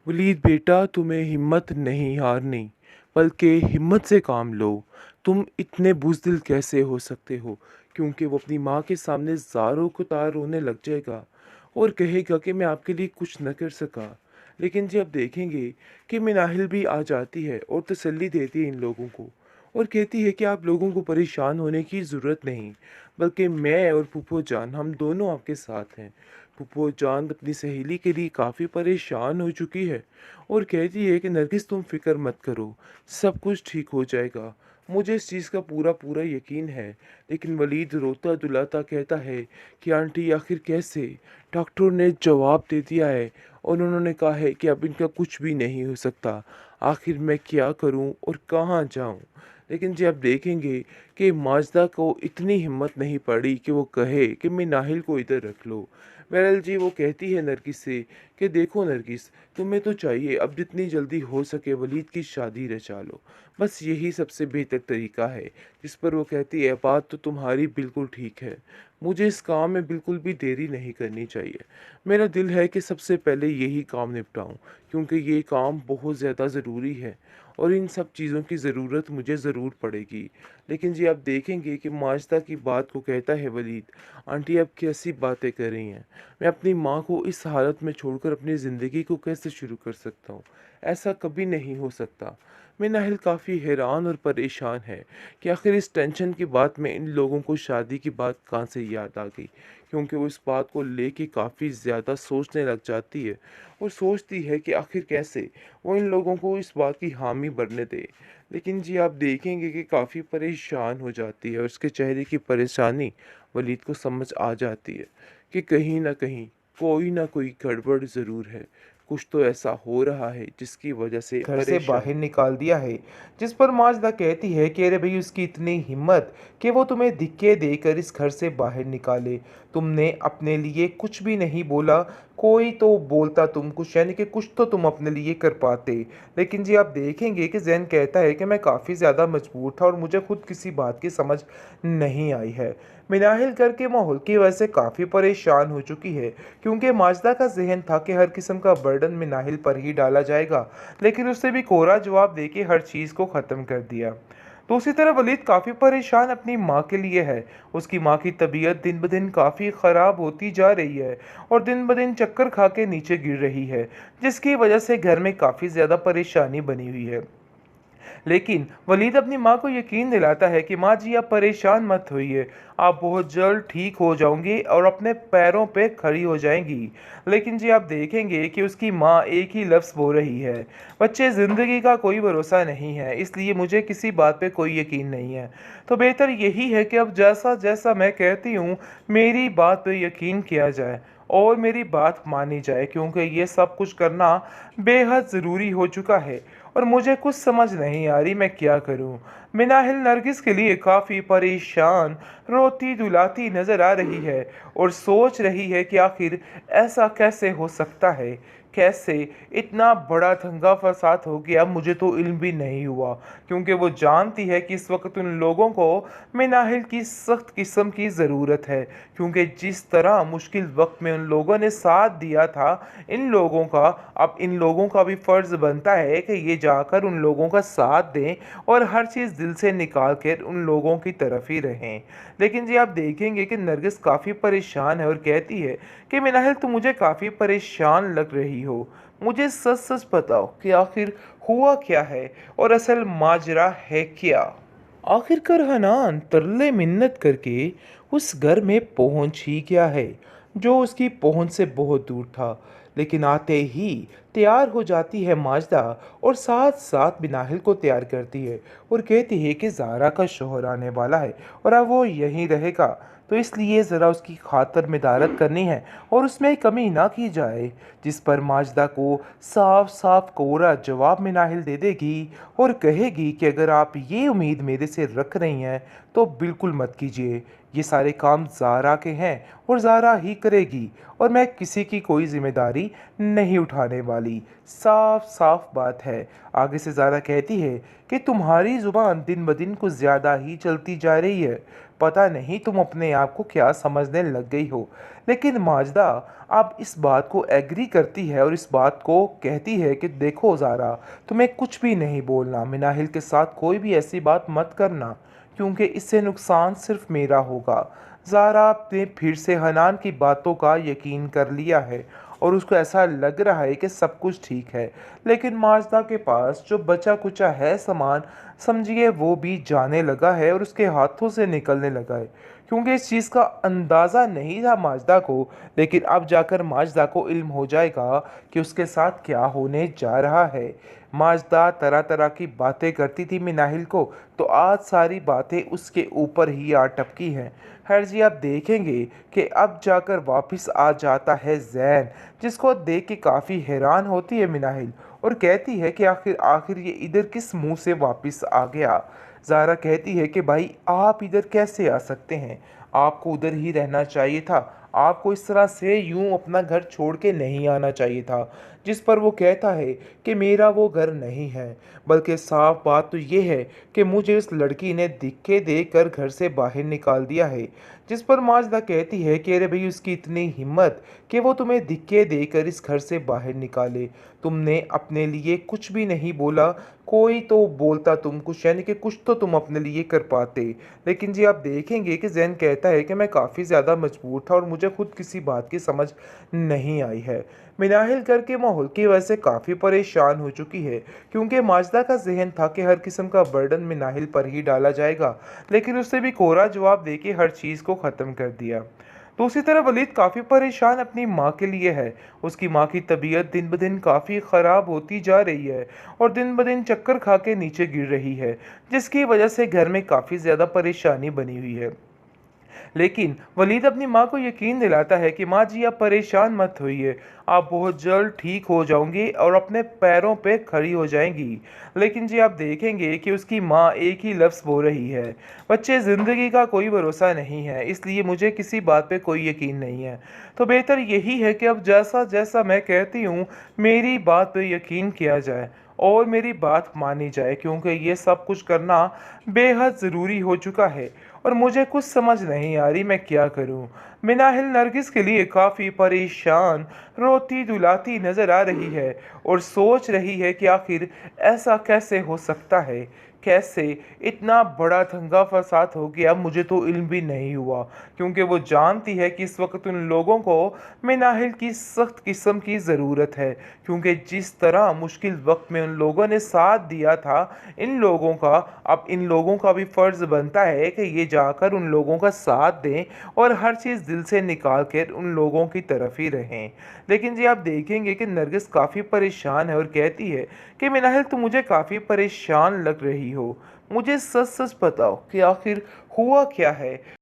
वलीद बेटा, तुम्हें हिम्मत नहीं हारनी, बल्कि हिम्मत से काम लो। तुम इतने बुज़दिल कैसे हो सकते हो? क्योंकि वो अपनी माँ के सामने ज़ारों को तार रोने लग जाएगा और कहेगा कि मैं आपके लिए कुछ न कर सका। लेकिन जब देखेंगे कि मिनाहिल भी आ जाती है और तसल्ली देती है इन लोगों को और कहती है कि आप लोगों को परेशान होने की ज़रूरत नहीं, बल्कि मैं और फूफो जान हम दोनों आपके साथ हैं। फूफो जान अपनी सहेली के लिए काफ़ी परेशान हो चुकी है और कहती है कि नरगिस, तुम फिक्र मत करो, सब कुछ ठीक हो जाएगा। मुझे इस चीज़ का पूरा पूरा यकीन है। लेकिन वलीद रोता दुलाता कहता है कि आंटी आखिर कैसे? डॉक्टर ने जवाब दे दिया है और उन्होंने कहा है कि अब इनका कुछ भी नहीं हो सकता। आखिर मैं क्या करूं और कहाँ जाऊं? लेकिन जब आप देखेंगे कि माजदा को इतनी हिम्मत नहीं पड़ी कि वो कहे कि मैं नाहिल को इधर रख लो। बहरहाल जी वो कहती है नरगिस से कि देखो नरगिस, तुम्हें तो चाहिए अब जितनी जल्दी हो सके वलीद की शादी रचा लो। बस यही सबसे बेहतर तरीका है। जिस पर वो कहती है बात तो तुम्हारी बिल्कुल ठीक है। मुझे इस काम में बिल्कुल भी देरी नहीं करनी चाहिए। मेरा दिल है कि सबसे पहले यही काम निपटाऊं, क्योंकि ये काम बहुत ज़्यादा ज़रूरी है और इन सब चीज़ों की ज़रूरत मुझे ज़रूर पड़ेगी। लेकिन जी आप देखेंगे कि माजदा की बात को कहता है वलीद, आंटी आप कैसी बातें कर रही हैं? मैं अपनी माँ को इस हालत में छोड़कर अपनी ज़िंदगी को कैसे शुरू कर सकता हूँ? ऐसा कभी नहीं हो सकता। मिनाहिल काफ़ी हैरान और परेशान है कि आखिर इस टेंशन की बात में इन लोगों को शादी की बात कहाँ से याद आ गई, क्योंकि वो इस बात को लेके काफ़ी ज़्यादा सोचने लग जाती है और सोचती है कि आखिर कैसे वो इन लोगों को इस बात की हामी भरने दे। लेकिन जी आप देखेंगे कि काफ़ी परेशान हो जाती है और उसके चेहरे की परेशानी वलीद को समझ आ जाती है कि कहीं न कहीं कोई ना कोई गड़बड़ ज़रूर है। कुछ तो ऐसा हो रहा है जिसकी वजह से घर से बाहर परेशानी। निकाल दिया है। जिस पर माजदा कहती है कि अरे भाई, उसकी इतनी हिम्मत कि वो तुम्हें धिक्के देकर इस घर से बाहर निकाले। तुमने अपने लिए कुछ भी नहीं बोला, कोई तो बोलता तुम कुछ, यानी कि कुछ तो तुम अपने लिए कर पाते। लेकिन जी आप देखेंगे कि जैन कहता है कि मैं काफ़ी ज़्यादा मजबूर था और मुझे खुद किसी बात की समझ नहीं आई है। मिनाहिल घर के माहौल की वजह से काफ़ी परेशान हो चुकी है, क्योंकि माजदा का जहन था कि हर किस्म का बर्डन मिनाहिल पर ही डाला जाएगा, लेकिन उसने भी कोरा जवाब देके हर चीज़ को ख़त्म कर दिया। दूसरी तरफ वलीद काफ़ी परेशान अपनी माँ के लिए है। उसकी माँ की तबीयत दिन ब दिन काफ़ी ख़राब होती जा रही है और दिन ब दिन चक्कर खा के नीचे गिर रही है, जिसकी वजह से घर में काफ़ी ज़्यादा परेशानी बनी हुई है। लेकिन वलीद अपनी माँ को यकीन दिलाता है कि माँ जी, आप परेशान मत होइए, आप बहुत जल्द ठीक हो जाओगी और अपने पैरों पे खड़ी हो जाएंगी। लेकिन जी आप देखेंगे कि उसकी माँ एक ही लफ्ज़ बोल रही है, बच्चे, ज़िंदगी का कोई भरोसा नहीं है, इसलिए मुझे किसी बात पे कोई यकीन नहीं है। तो बेहतर यही है कि अब जैसा जैसा मैं कहती हूँ, मेरी बात पे यकीन किया जाए और मेरी बात मानी जाए, क्योंकि ये सब कुछ करना बेहद ज़रूरी हो चुका है और मुझे कुछ समझ नहीं आ रही मैं क्या करूं। मिनाहिल नरगिस के लिए काफ़ी परेशान रोती दुलाती नज़र आ रही है और सोच रही है कि आखिर ऐसा कैसे हो सकता है, कैसे इतना बड़ा दंगा फसाद हो गया, मुझे तो इल्म भी नहीं हुआ। क्योंकि वो जानती है कि इस वक्त उन लोगों को मिनाहिल की सख्त किस्म की ज़रूरत है, क्योंकि जिस तरह मुश्किल वक्त में उन लोगों ने साथ दिया था इन लोगों का, अब इन लोगों का भी फ़र्ज़ बनता है कि ये जाकर उन लोगों का साथ दें और हर चीज़ दिल से निकाल कर उन लोगों की तरफ ही रहें। लेकिन जी आप देखेंगे कि नरगिस काफ़ी परेशान है और कहती है कि मिनाहिल, तुम मुझे काफ़ी परेशान लग रही हो। मुझे सच सच बताओ कि आखिर हुआ क्या है और असल माजरा है क्या। आखिरकार हनान तरले मिन्नत करके उस घर में पहुंच ही गया है, जो उसकी पहुंच से बहुत दूर था। लेकिन आते ही तैयार हो जाती है माजदा और साथ साथ बिनाहिल को तैयार करती है और कहती है कि ज़ारा का शोहर आने वाला है और अब वो यहीं रहेगा, तो इसलिए ज़रा उसकी खातर मदारत करनी है और उसमें कमी ना की जाए। जिस पर माजदा को साफ साफ कोरा जवाब मिनाहिल दे देगी और कहेगी कि अगर आप ये उम्मीद मेरे से रख रही हैं तो बिल्कुल मत कीजिए। ये सारे काम ज़ारा के हैं और ज़ारा ही करेगी और मैं किसी की कोई जिम्मेदारी नहीं उठाने वाली। साफ साफ बात है। आगे से ज़ारा कहती है कि तुम्हारी ज़ुबान दिन ब दिन कुछ ज़्यादा ही चलती जा रही है। पता नहीं तुम अपने आप को क्या समझने लग गई हो। लेकिन माजदा अब इस बात को एग्री करती है और इस बात को कहती है कि देखो ज़ारा, तुम्हें कुछ भी नहीं बोलना, मिनाहिल के साथ कोई भी ऐसी बात मत करना क्योंकि इससे नुकसान सिर्फ मेरा होगा। ज़ारा ने फिर से हनान की बातों का यकीन कर लिया है और उसको ऐसा लग रहा है कि सब कुछ ठीक है। लेकिन माजदा के पास जो बचा कुचा है सामान, समझिए वो भी जाने लगा है और उसके हाथों से निकलने लगा है, क्योंकि इस चीज़ का अंदाज़ा नहीं था माजदा को। लेकिन अब जाकर माजदा को इल्म हो जाएगा कि उसके साथ क्या होने जा रहा है। माजदा तरह तरह की बातें करती थी मिनाहिल को, तो आज सारी बातें उसके ऊपर ही आ टपकी हैं। खैर जी, आप देखेंगे कि अब जाकर वापस आ जाता है जैन, जिसको देख के काफ़ी हैरान होती है मिनाहिल और कहती है कि आखिर आखिर ये इधर किस मुंह से वापस आ गया। ज़ारा कहती है कि भाई आप इधर कैसे आ सकते हैं, आपको उधर ही रहना चाहिए था, आपको इस तरह से यूं अपना घर छोड़ के नहीं आना चाहिए था। जिस पर वो कहता है कि मेरा वो घर नहीं है, बल्कि साफ बात तो ये है कि मुझे उस लड़की ने धक्के देकर घर से बाहर निकाल दिया है। जिस पर माजदा कहती है कि अरे भाई, उसकी इतनी हिम्मत कि वो तुम्हें धक्के देकर इस घर से बाहर निकाले। तुमने अपने लिए कुछ भी नहीं बोला, कोई तो बोलता तुम कुछ, यानी कि कुछ तो तुम अपने लिए कर पाते। लेकिन जी, आप देखेंगे कि जैन कहता है कि मैं काफ़ी ज़्यादा मजबूर था और मुझे खुद किसी बात की समझ नहीं आई है। मिनाहिल घर के माहौल की वजह से काफ़ी परेशान हो चुकी है, क्योंकि माजदा का जहन था कि हर किस्म का बर्डन मिनाहिल पर ही डाला जाएगा, लेकिन उससे भी कोरा जवाब देके हर चीज़ को ख़त्म कर दिया। दूसरी तरफ वलीद काफ़ी परेशान अपनी माँ के लिए है। उसकी माँ की तबीयत दिन ब दिन काफ़ी ख़राब होती जा रही है और दिन ब दिन चक्कर खा के नीचे गिर रही है, जिसकी वजह से घर में काफ़ी ज़्यादा परेशानी बनी हुई है। लेकिन वलीद अपनी माँ को यकीन दिलाता है कि माँ जी, आप परेशान मत होइए, आप बहुत जल्द ठीक हो जाओगी और अपने पैरों पे खड़ी हो जाएंगी। लेकिन जी, आप देखेंगे कि उसकी माँ एक ही लफ्ज़ बोल रही है, बच्चे, ज़िंदगी का कोई भरोसा नहीं है, इसलिए मुझे किसी बात पे कोई यकीन नहीं है। तो बेहतर यही है कि अब जैसा जैसा मैं कहती हूँ, मेरी बात पे यकीन किया जाए और मेरी बात मानी जाए, क्योंकि ये सब कुछ करना बेहद ज़रूरी हो चुका है और मुझे कुछ समझ नहीं आ रही मैं क्या करूं। मिनाहिल नरगिस के लिए काफ़ी परेशान रोती दुलाती नज़र आ रही है और सोच रही है कि आखिर ऐसा कैसे हो सकता है, कैसे इतना बड़ा दंगा फसाद हो गया, मुझे तो इल्म भी नहीं हुआ। क्योंकि वो जानती है कि इस वक्त उन लोगों को मिनाहिल की सख्त किस्म की ज़रूरत है, क्योंकि जिस तरह मुश्किल वक्त में उन लोगों ने साथ दिया था इन लोगों का, अब इन लोगों का भी फ़र्ज़ बनता है कि ये जाकर उन लोगों का साथ दें और हर चीज़ दिल से निकाल कर उन लोगों की तरफ ही रहें। लेकिन जी, आप देखेंगे कि नरगिस काफ़ी परेशान है और कहती है कि मिनाहिल, तुम मुझे काफ़ी परेशान लग रही हो, मुझे सच सच बताओ कि आखिर हुआ क्या है।